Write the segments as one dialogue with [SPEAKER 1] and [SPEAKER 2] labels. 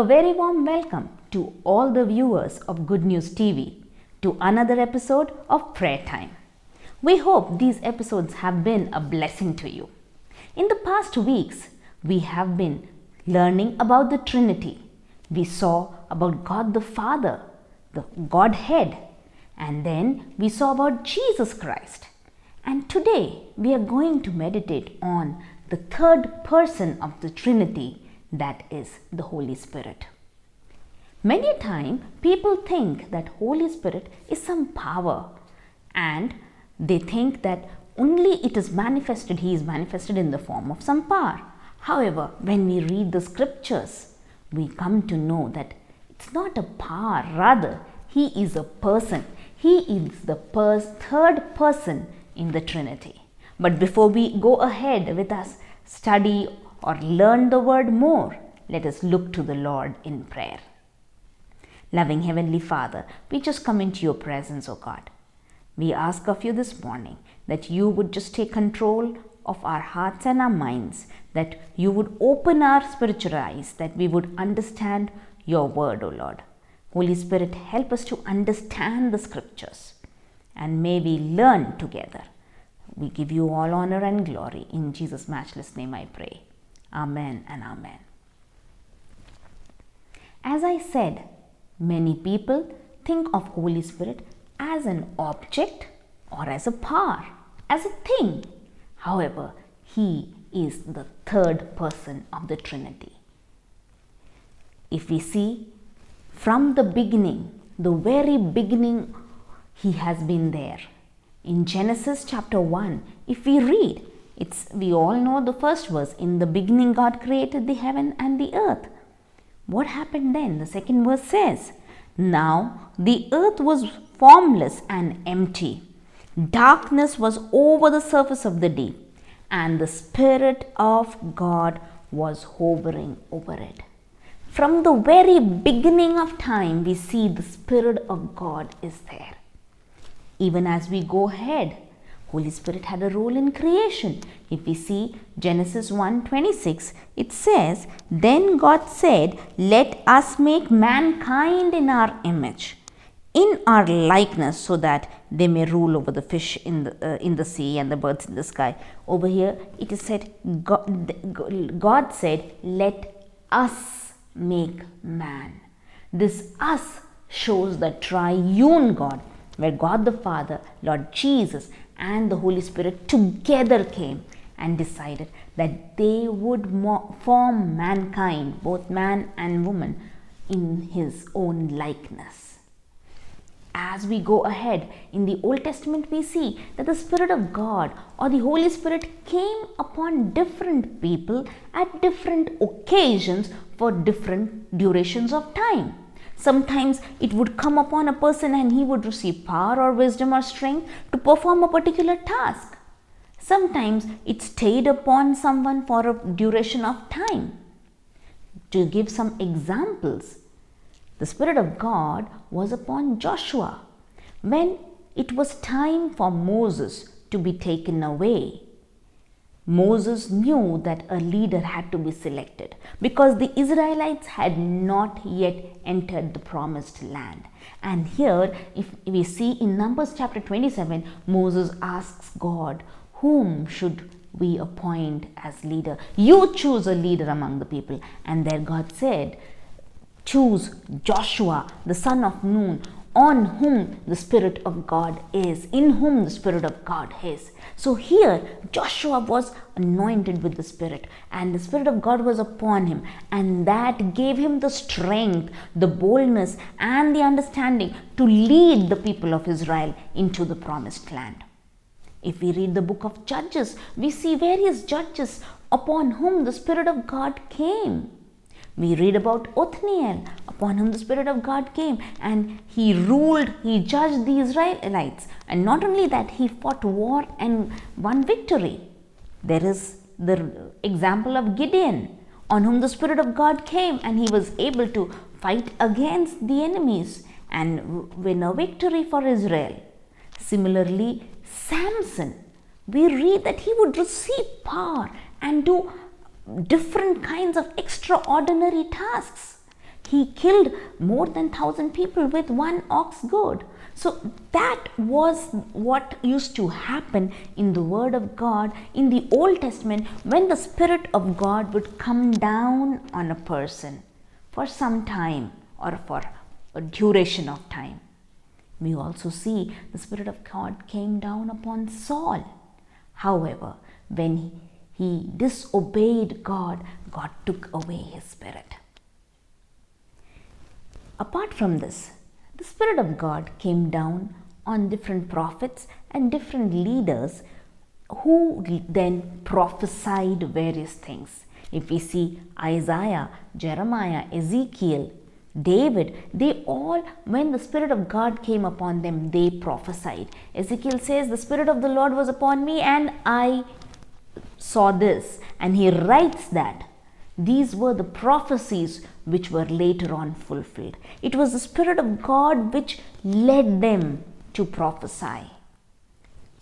[SPEAKER 1] A very warm welcome to all the viewers of Good News TV to another episode of Prayer Time. We hope these episodes have been a blessing to you. In the past weeks, we have been learning about the Trinity. We saw about God the Father, the Godhead, and then we saw about Jesus Christ. And today we are going to meditate on the third person of the Trinity, that is the Holy Spirit. Many a time people think that Holy Spirit is some power, and they think that only it is manifested, he is manifested in the form of some power. However, when we read the scriptures, we come to know that it's not a power, rather he is a person. He is the third person in the Trinity. But before we go ahead with us study or learn the word more, let us look to the Lord in prayer. Loving Heavenly Father, we just come into your presence, O God. We ask of you this morning that you would just take control of our hearts and our minds, that you would open our spiritual eyes, that we would understand your word, O Lord. Holy Spirit, help us to understand the scriptures, and may we learn together. We give you all honor and glory. In Jesus' matchless name I pray. Amen and amen. As I said, many people think of Holy Spirit as an object or as a power, as a thing. However, he is the third person of the Trinity. If we see from the beginning, the very beginning, he has been there. In Genesis chapter 1, if we read, we all know the first verse, in the beginning God created the heaven and the earth. What happened then? The second verse says, now the earth was formless and empty. Darkness was over the surface of the deep, and the Spirit of God was hovering over it. From the very beginning of time, we see the Spirit of God is there. Even as we go ahead, Holy Spirit had a role in creation. If we see Genesis 1:26, it says, then God said, let us make mankind in our image, in our likeness, so that they may rule over the fish in the sea and the birds in the sky. Over here, it is said, God said, let us make man. This us shows the triune God, where God the Father, Lord Jesus, and the Holy Spirit together came and decided that they would form mankind, both man and woman, in his own likeness. As we go ahead, in the Old Testament we see that the Spirit of God or the Holy Spirit came upon different people at different occasions for different durations of time. Sometimes it would come upon a person and he would receive power or wisdom or strength to perform a particular task. Sometimes it stayed upon someone for a duration of time. To give some examples, the Spirit of God was upon Joshua when it was time for Moses to be taken away. Moses knew that a leader had to be selected because the Israelites had not yet entered the promised land. And here, if we see in Numbers chapter 27, Moses asks God, whom should we appoint as leader? You choose a leader among the people. And there God said, choose Joshua, the son of Nun, on whom the Spirit of God is, in whom the Spirit of God is. So here Joshua was anointed with the Spirit, and the Spirit of God was upon him, and that gave him the strength, the boldness, and the understanding to lead the people of Israel into the promised land. If we read the book of Judges, we see various judges upon whom the Spirit of God came. We read about Othniel, upon whom the Spirit of God came, and he ruled, he judged the Israelites. And not only that, he fought war and won victory. There is the example of Gideon, on whom the Spirit of God came, and he was able to fight against the enemies and win a victory for Israel. Similarly, Samson, we read that he would receive power and do different kinds of extraordinary tasks. he killed more than 1,000 people with one ox goad. So that was what used to happen in the Word of God in the Old Testament, when the Spirit of God would come down on a person for some time or for a duration of time. We also see the Spirit of God came down upon Saul. However, when he disobeyed God, God took away his spirit. Apart from this, the Spirit of God came down on different prophets and different leaders who then prophesied various things. If we see Isaiah, Jeremiah, Ezekiel, David, they all, when the Spirit of God came upon them, they prophesied. Ezekiel says, the Spirit of the Lord was upon me and I saw this. And he writes that these were the prophecies which were later on fulfilled. It was the Spirit of God which led them to prophesy.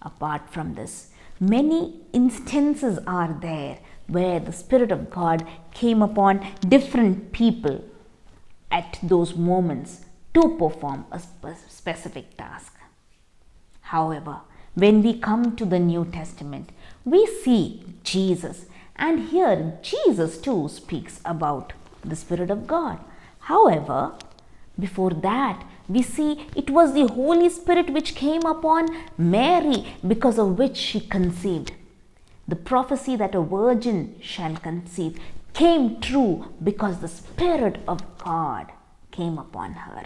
[SPEAKER 1] Apart from this, many instances are there where the Spirit of God came upon different people at those moments to perform a specific task. However, when we come to the New Testament, we see Jesus, and here Jesus too speaks about the Spirit of God. However, before that, we see it was the Holy Spirit which came upon Mary, because of which she conceived. The prophecy that a virgin shall conceive came true because the Spirit of God came upon her.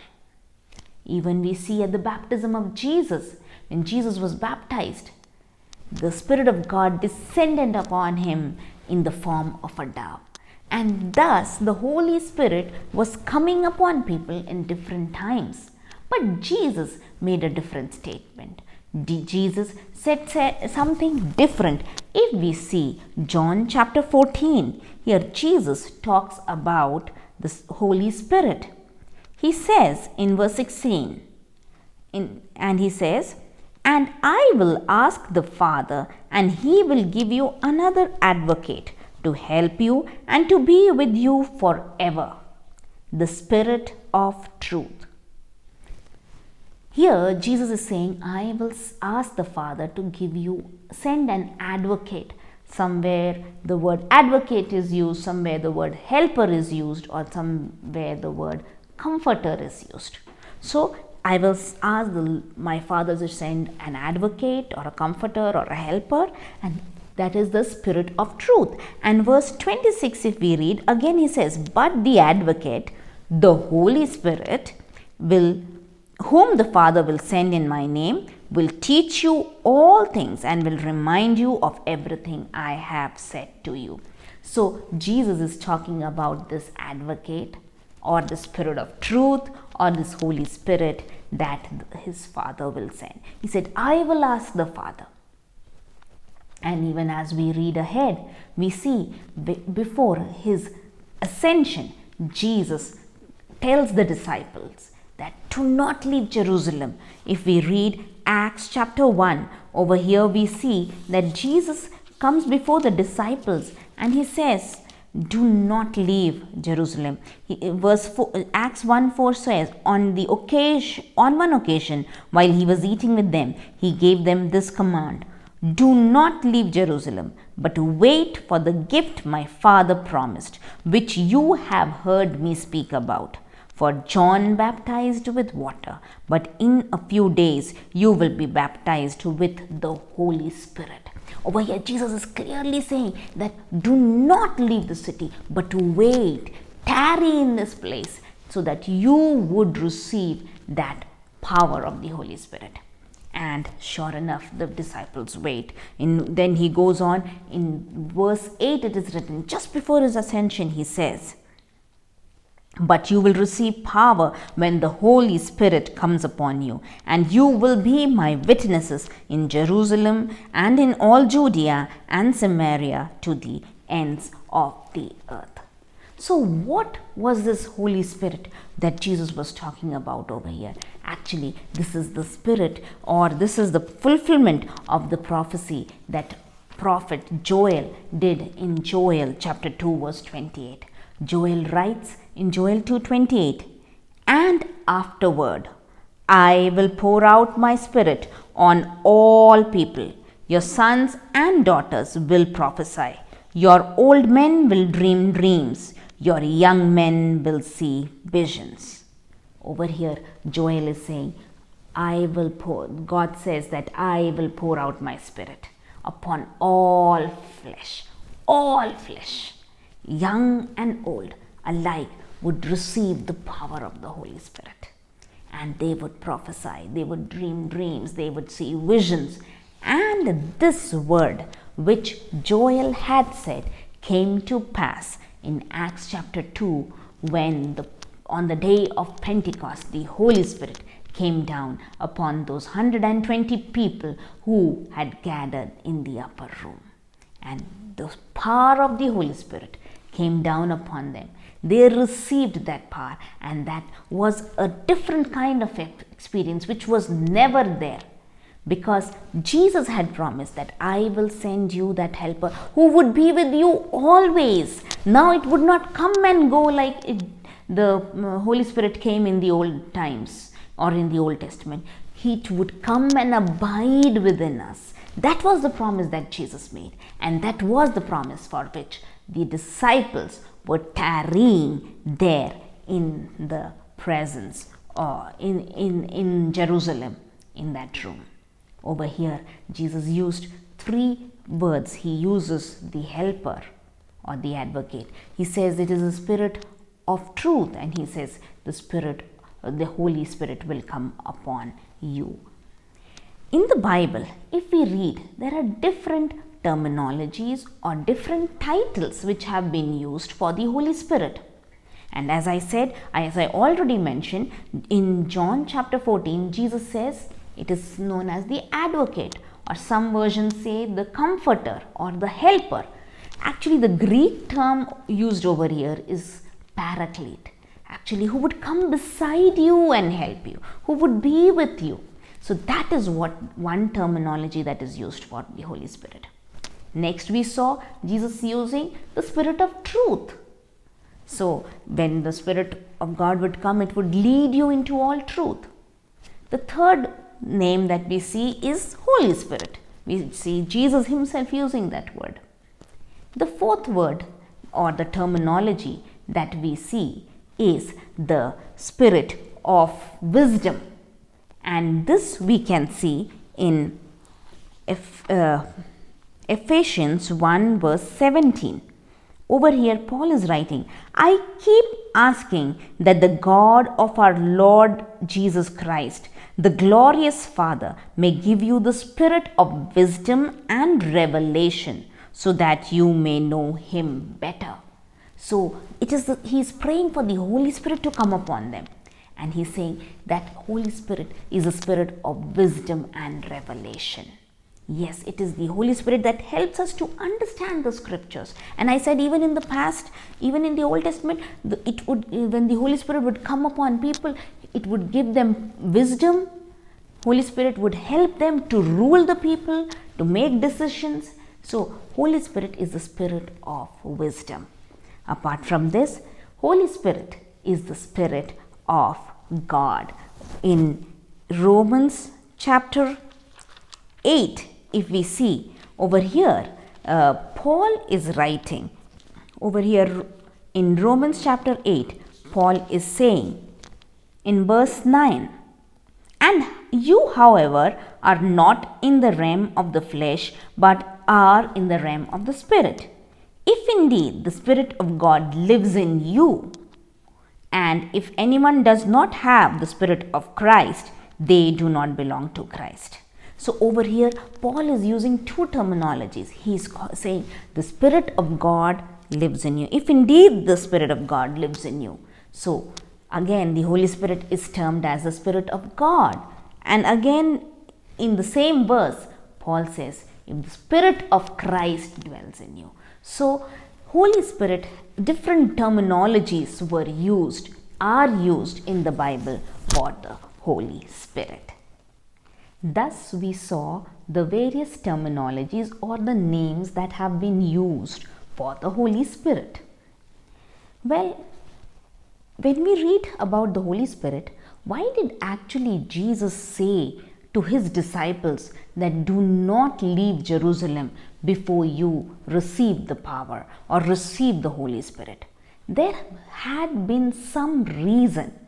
[SPEAKER 1] Even we see at the baptism of Jesus, when Jesus was baptized, the Spirit of God descended upon him in the form of a dove. And thus the Holy Spirit was coming upon people in different times. But Jesus made a different statement. Jesus said something different. If we see John chapter 14, here Jesus talks about the Holy Spirit. He says in verse 16, and he says, "And I will ask the Father, and he will give you another advocate to help you and to be with you forever, the Spirit of truth." Here Jesus is saying, I will ask the Father to send an advocate. Somewhere the word advocate is used, somewhere the word helper is used, or somewhere the word comforter is used. So I will ask my Father to send an advocate or a comforter or a helper, and that is the Spirit of truth. And verse 26, if we read, again he says, "But the advocate, the Holy Spirit, whom the Father will send in my name, will teach you all things and will remind you of everything I have said to you." So Jesus is talking about this advocate, or the Spirit of truth, or this Holy Spirit that his Father will send. He said, I will ask the Father. And even as we read ahead, we see before his ascension, Jesus tells the disciples that to not leave Jerusalem. If we read Acts chapter 1, over here we see that Jesus comes before the disciples and he says, do not leave Jerusalem. Acts 1:4 says, on one occasion, while he was eating with them, he gave them this command: do not leave Jerusalem, but wait for the gift my Father promised, which you have heard me speak about. For John baptized with water, but in a few days you will be baptized with the Holy Spirit. Over here, Jesus is clearly saying that do not leave the city, but wait, tarry in this place, so that you would receive that power of the Holy Spirit. And sure enough, the disciples wait. Then he goes on in verse 8, it is written, just before his ascension, he says, but you will receive power when the Holy Spirit comes upon you, and you will be my witnesses in Jerusalem and in all Judea and Samaria to the ends of the earth. So what was this Holy Spirit that Jesus was talking about over here? Actually, this is the Spirit, or this is the fulfillment of the prophecy that prophet Joel did in Joel chapter 2 verse 28. Joel writes in Joel 2:28, "And afterward I will pour out my spirit on all people. Your sons and daughters will prophesy. Your old men will dream dreams. Your young men will see visions." Over here, Joel is saying, God says that I will pour out my spirit upon all flesh. All flesh, young and old alike, would receive the power of the Holy Spirit. And they would prophesy, they would dream dreams, they would see visions. And this word which Joel had said came to pass in Acts chapter 2, when on the day of Pentecost, the Holy Spirit came down upon those 120 people who had gathered in the upper room. And the power of the Holy Spirit came down upon them. They received that power, and that was a different kind of experience which was never there, because Jesus had promised that I will send you that helper who would be with you always. Now it would not come and go like the Holy Spirit came in the old times or in the Old Testament. It would come and abide within us. That was the promise that Jesus made, and that was the promise for which the disciples were tarrying there in the presence or in Jerusalem, in that room. Over here, Jesus used 3 words. He uses the helper or the advocate. He says it is the Spirit of truth, and he says the Holy Spirit will come upon you. In the Bible, if we read, there are different terminologies or different titles which have been used for the Holy Spirit. And as I already mentioned, in John chapter 14, Jesus says it is known as the advocate, or some versions say the comforter or the helper. Actually, the Greek term used over here is paraclete, actually, who would come beside you and help you, who would be with you. So that is one terminology that is used for the Holy Spirit. Next, we saw Jesus using the Spirit of truth. So when the Spirit of God would come, it would lead you into all truth. The third name that we see is Holy Spirit. We see Jesus himself using that word. The fourth word or the terminology that we see is the Spirit of wisdom. And this we can see in Ephesians 1 verse 17. Over here, Paul is writing, "I keep asking that the God of our Lord Jesus Christ, the glorious Father, may give you the spirit of wisdom and revelation, so that you may know him better." So he is praying for the Holy Spirit to come upon them. And he's saying that Holy Spirit is a spirit of wisdom and revelation. Yes, it is the Holy Spirit that helps us to understand the scriptures. And I said, even in the past, even in the Old Testament, when the Holy Spirit would come upon people, it would give them wisdom. Holy Spirit would help them to rule the people, to make decisions. So Holy Spirit is the spirit of wisdom. Apart from this, Holy Spirit is the Spirit of God. In Romans chapter 8, if we see over here, Paul is writing over here in Romans chapter 8, Paul is saying in verse 9, "And you, however, are not in the realm of the flesh, but are in the realm of the Spirit. If indeed the Spirit of God lives in you, and if anyone does not have the Spirit of Christ, they do not belong to Christ." So over here, Paul is using 2 terminologies. He is saying the Spirit of God lives in you. If indeed the Spirit of God lives in you. So again, the Holy Spirit is termed as the Spirit of God. And again, in the same verse, Paul says, if the Spirit of Christ dwells in you. So Holy Spirit, different terminologies are used in the Bible for the Holy Spirit. Thus we saw the various terminologies or the names that have been used for the Holy Spirit. Well, when we read about the Holy Spirit, why did actually Jesus say to his disciples that do not leave Jerusalem before you receive the power or receive the Holy Spirit? There had been some reason,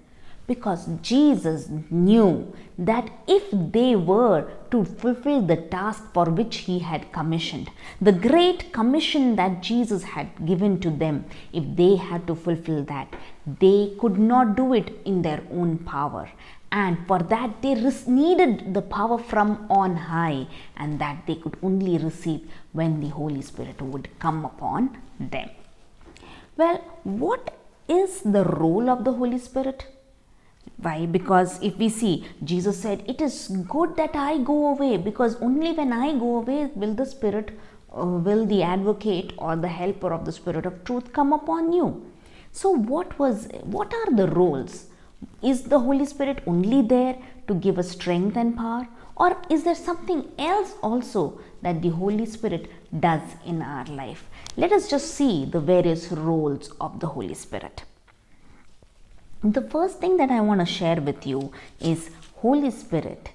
[SPEAKER 1] because Jesus knew that if they were to fulfill the task for which he had commissioned, the great commission that Jesus had given to them, if they had to fulfill that, they could not do it in their own power. And for that, they needed the power from on high, and that they could only receive when the Holy Spirit would come upon them. Well, what is the role of the Holy Spirit? Why? Because if we see, Jesus said, it is good that I go away, because only when I go away will the Spirit, will the advocate or the helper of the Spirit of truth come upon you. So what are the roles? Is the Holy Spirit only there to give us strength and power? Or is there something else also that the Holy Spirit does in our life? Let us just see the various roles of the Holy Spirit. The first thing that I want to share with you is Holy Spirit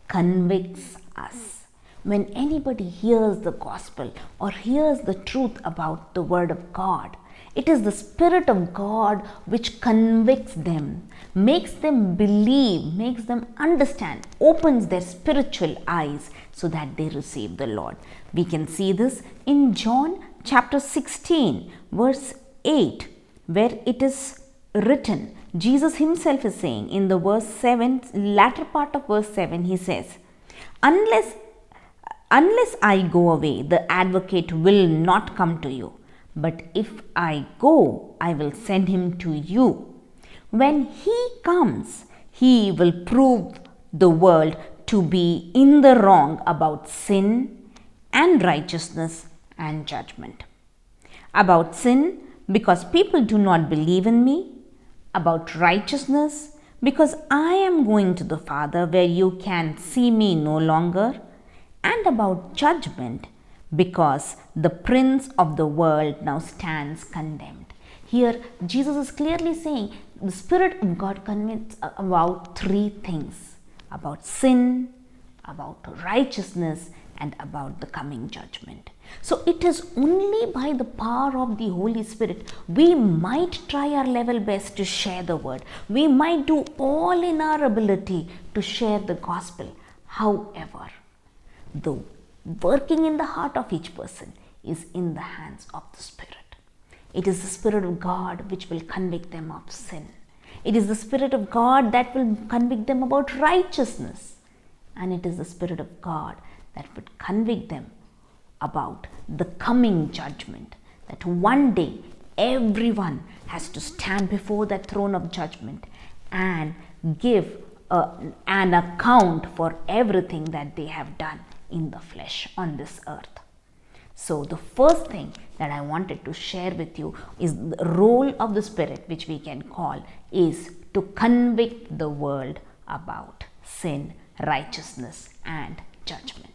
[SPEAKER 1] convicts us. When anybody hears the gospel or hears the truth about the word of God, it is the Spirit of God which convicts them, makes them believe, makes them understand, opens their spiritual eyes so that they receive the Lord. We can see this in John chapter 16 verse 8, where it is written, Jesus himself is saying in the verse 7, latter part of verse 7, he says, unless I go away, the advocate will not come to you. But if I go, I will send him to you. When he comes, he will prove the world to be in the wrong about sin and righteousness and judgment. About sin, because people do not believe in me. About righteousness, because I am going to the Father where you can see me no longer. And about judgment, because the prince of the world now stands condemned. Here, Jesus is clearly saying the Spirit of God convicts about three things: about sin, about righteousness, and about the coming judgment. So it is only by the power of the Holy Spirit we might try our level best to share the word. We might do all in our ability to share the gospel. However, the working in the heart of each person is in the hands of the Spirit. It is the Spirit of God which will convict them of sin. It is the Spirit of God that will convict them about righteousness. And it is the Spirit of God that would convict them about the coming judgment. That one day everyone has to stand before that throne of judgment and give an account for everything that they have done in the flesh on this earth. So the first thing that I wanted to share with you is the role of the Spirit, which we can call, is to convict the world about sin, righteousness, and judgment.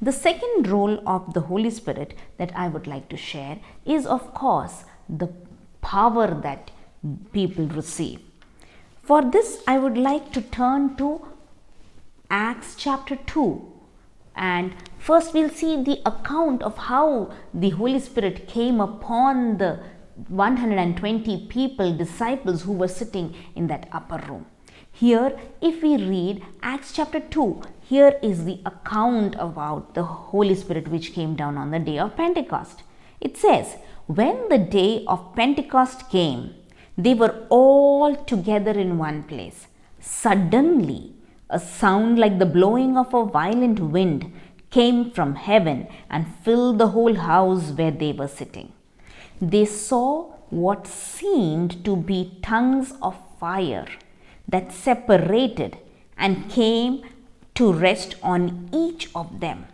[SPEAKER 1] The second role of the Holy Spirit that I would like to share is, of course, the power that people receive. For this, I would like to turn to Acts chapter 2. And first we'll see the account of how the Holy Spirit came upon the 120 people, disciples who were sitting in that upper room. Here, if we read Acts chapter 2, here is the account about the Holy Spirit which came down on the day of Pentecost. It says, when the day of Pentecost came, they were all together in one place. Suddenly, a sound like the blowing of a violent wind came from heaven and filled the whole house where they were sitting. They saw what seemed to be tongues of fire that separated and came to rest on each of them.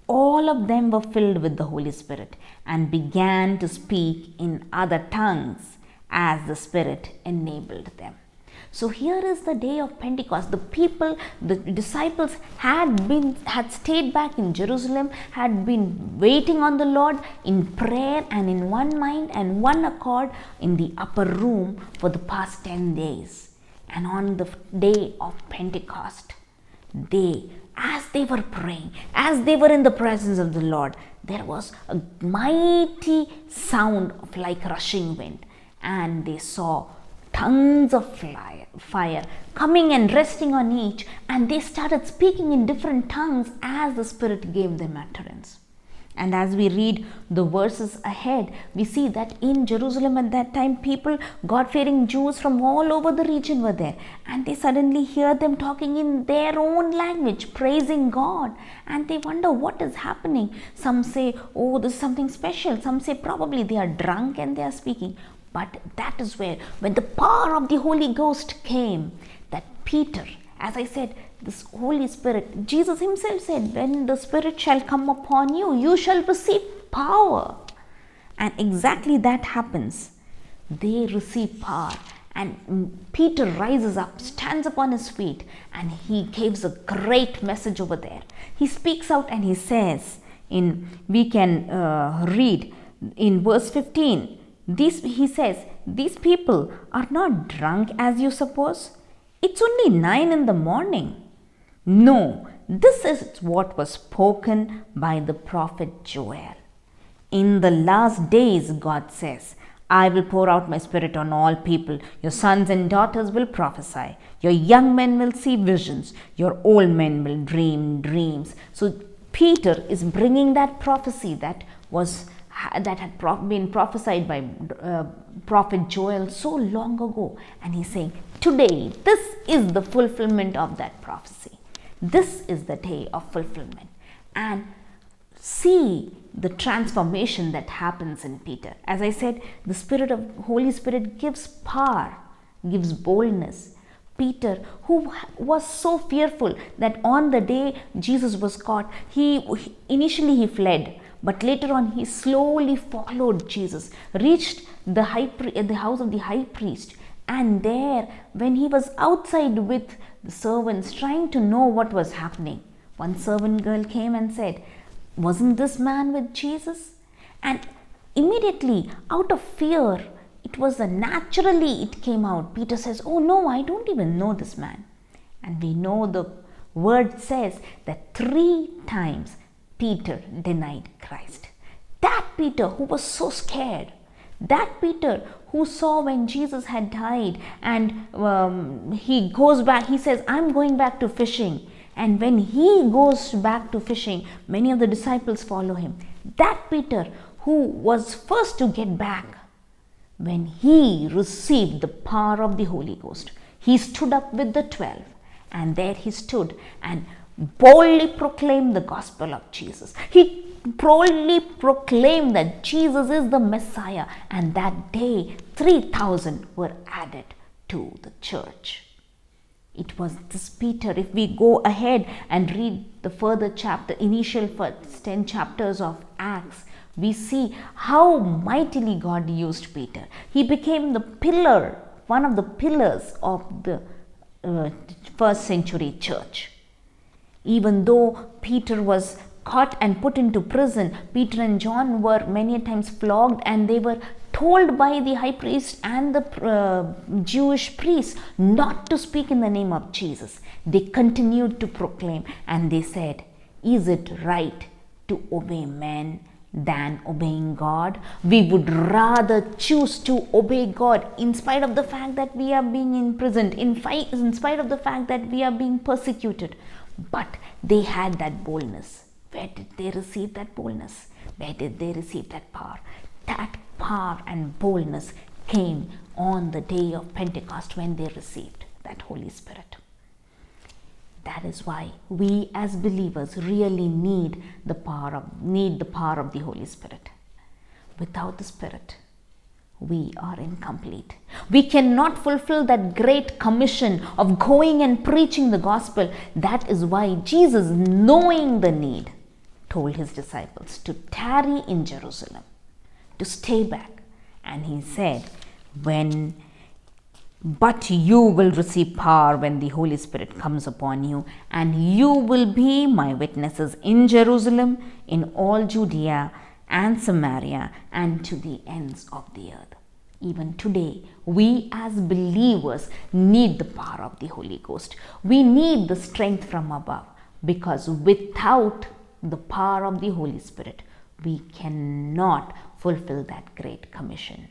[SPEAKER 1] All of them were filled with the Holy Spirit and began to speak in other tongues as the Spirit enabled them. So here is the day of Pentecost. The people, the disciples had stayed back in Jerusalem, had been waiting on the Lord in prayer and in one mind and one accord in the upper room for the past 10 days. And on the day of Pentecost, as they were praying, as they were in the presence of the Lord, there was a mighty sound of like rushing wind, and they saw tongues of fire coming and resting on each, and they started speaking in different tongues as the Spirit gave them utterance. And as we read the verses ahead, we see that in Jerusalem at that time, people, God-fearing Jews from all over the region were there, and they suddenly hear them talking in their own language, praising God, and they wonder what is happening. Some say, oh, this is something special. Some say probably they are drunk and they are speaking. But that is where, when the power of the Holy Ghost came, that Peter, as I said, this Holy Spirit, Jesus himself said, when the Spirit shall come upon you, you shall receive power. And exactly that happens. They receive power. And Peter rises up, stands upon his feet, and he gives a great message over there. He speaks out and he says, we can read in verse 15, he says, these people are not drunk as you suppose. It's only 9 in the morning. No, this is what was spoken by the prophet Joel. In the last days, God says, I will pour out my Spirit on all people. Your sons and daughters will prophesy. Your young men will see visions. Your old men will dream dreams. So Peter is bringing that prophecy that had been prophesied by prophet Joel so long ago, and he's saying, today, this is the fulfillment of that prophecy. This is the day of fulfillment. And see the transformation that happens in Peter. As I said, the Holy Spirit gives power, gives boldness. Peter, who was so fearful that on the day Jesus was caught, initially he fled, but later on he slowly followed Jesus, reached the house of the high priest, and there, when he was outside with the servants trying to know what was happening, one servant girl came and said, wasn't this man with Jesus? And immediately, out of fear, naturally it came out. Peter says, oh no, I don't even know this man. And we know the word says that 3 times Peter denied Christ. That Peter who was so scared, that Peter who saw when Jesus had died, and he goes back, he says, I'm going back to fishing. And when he goes back to fishing, many of the disciples follow him. That Peter who was first to get back, when he received the power of the Holy Ghost, he stood up with the 12, and there he stood and boldly proclaimed the gospel of Jesus. He boldly proclaimed that Jesus is the Messiah, and that day 3,000 were added to the church. It was this Peter. If we go ahead and read the further chapter, initial first 10 chapters of Acts, we see how mightily God used Peter. He became the pillar, one of the pillars of the first century church. Even though Peter was caught and put into prison, Peter and John were many times flogged, and they were told by the high priest and the Jewish priests not to speak in the name of Jesus. They continued to proclaim, and they said, is it right to obey men than obeying God? We would rather choose to obey God in spite of the fact that we are being imprisoned, in spite of the fact that we are being persecuted. But they had that boldness. Where did they receive that boldness? Where did they receive that power? That power and boldness came on the day of Pentecost when they received that Holy Spirit. That is why we as believers really need the power of the Holy Spirit. Without the Spirit, we are incomplete. We cannot fulfill that great commission of going and preaching the gospel. That is why Jesus, knowing the need, told his disciples to tarry in Jerusalem, to stay back. And he said, when But you will receive power when the Holy Spirit comes upon you, and you will be my witnesses in Jerusalem, in all Judea and Samaria, and to the ends of the earth. Even today, we as believers need the power of the Holy Ghost. We need the strength from above, because without the power of the Holy Spirit, we cannot fulfill that great commission.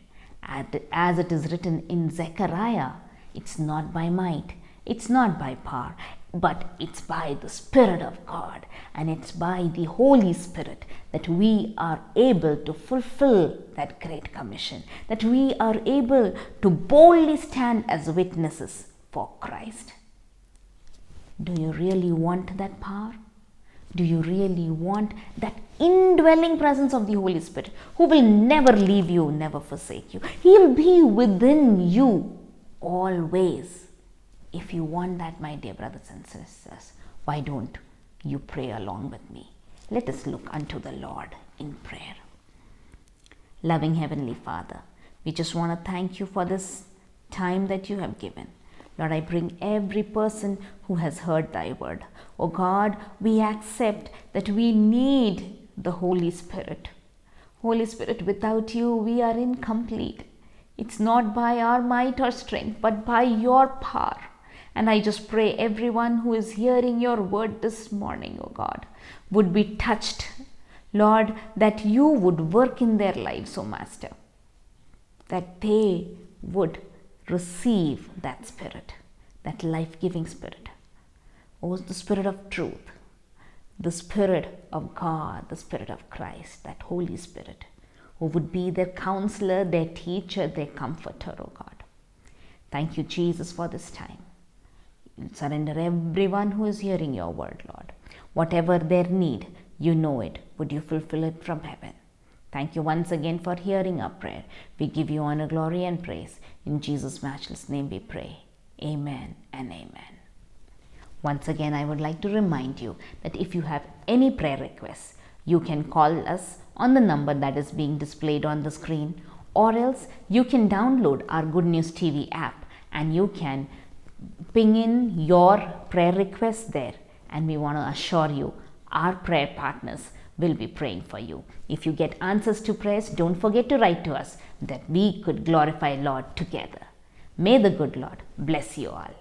[SPEAKER 1] As it is written in Zechariah, it's not by might, it's not by power, but it's by the Spirit of God, and it's by the Holy Spirit that we are able to fulfill that great commission, that we are able to boldly stand as witnesses for Christ. Do you really want that power? Do you really want that indwelling presence of the Holy Spirit, who will never leave you, never forsake you? He'll be within you always. If you want that, my dear brothers and sisters, why don't you pray along with me? Let us look unto the Lord in prayer. Loving Heavenly Father, we just want to thank you for this time that you have given. Lord, I bring every person who has heard thy word. Oh God, we accept that we need the Holy Spirit. Holy Spirit, without you, we are incomplete. It's not by our might or strength, but by your power. And I just pray everyone who is hearing your word this morning, oh God, would be touched. Lord, that you would work in their lives, oh Master, that they would receive that Spirit, that life-giving Spirit. Oh, the Spirit of truth, the Spirit of God, the Spirit of Christ, that Holy Spirit, who would be their counselor, their teacher, their comforter, oh God. Thank you, Jesus, for this time. Surrender everyone who is hearing your word, Lord. Whatever their need, you know it. Would you fulfill it from heaven? Thank you once again for hearing our prayer. We give you honor, glory, and praise. In Jesus' matchless name we pray. Amen and amen. Once again, I would like to remind you that if you have any prayer requests, you can call us on the number that is being displayed on the screen, or else you can download our Good News TV app and you can ping in your prayer requests there, and we want to assure you our prayer partners will be praying for you. If you get answers to prayers, don't forget to write to us that we could glorify Lord together. May the good Lord bless you all.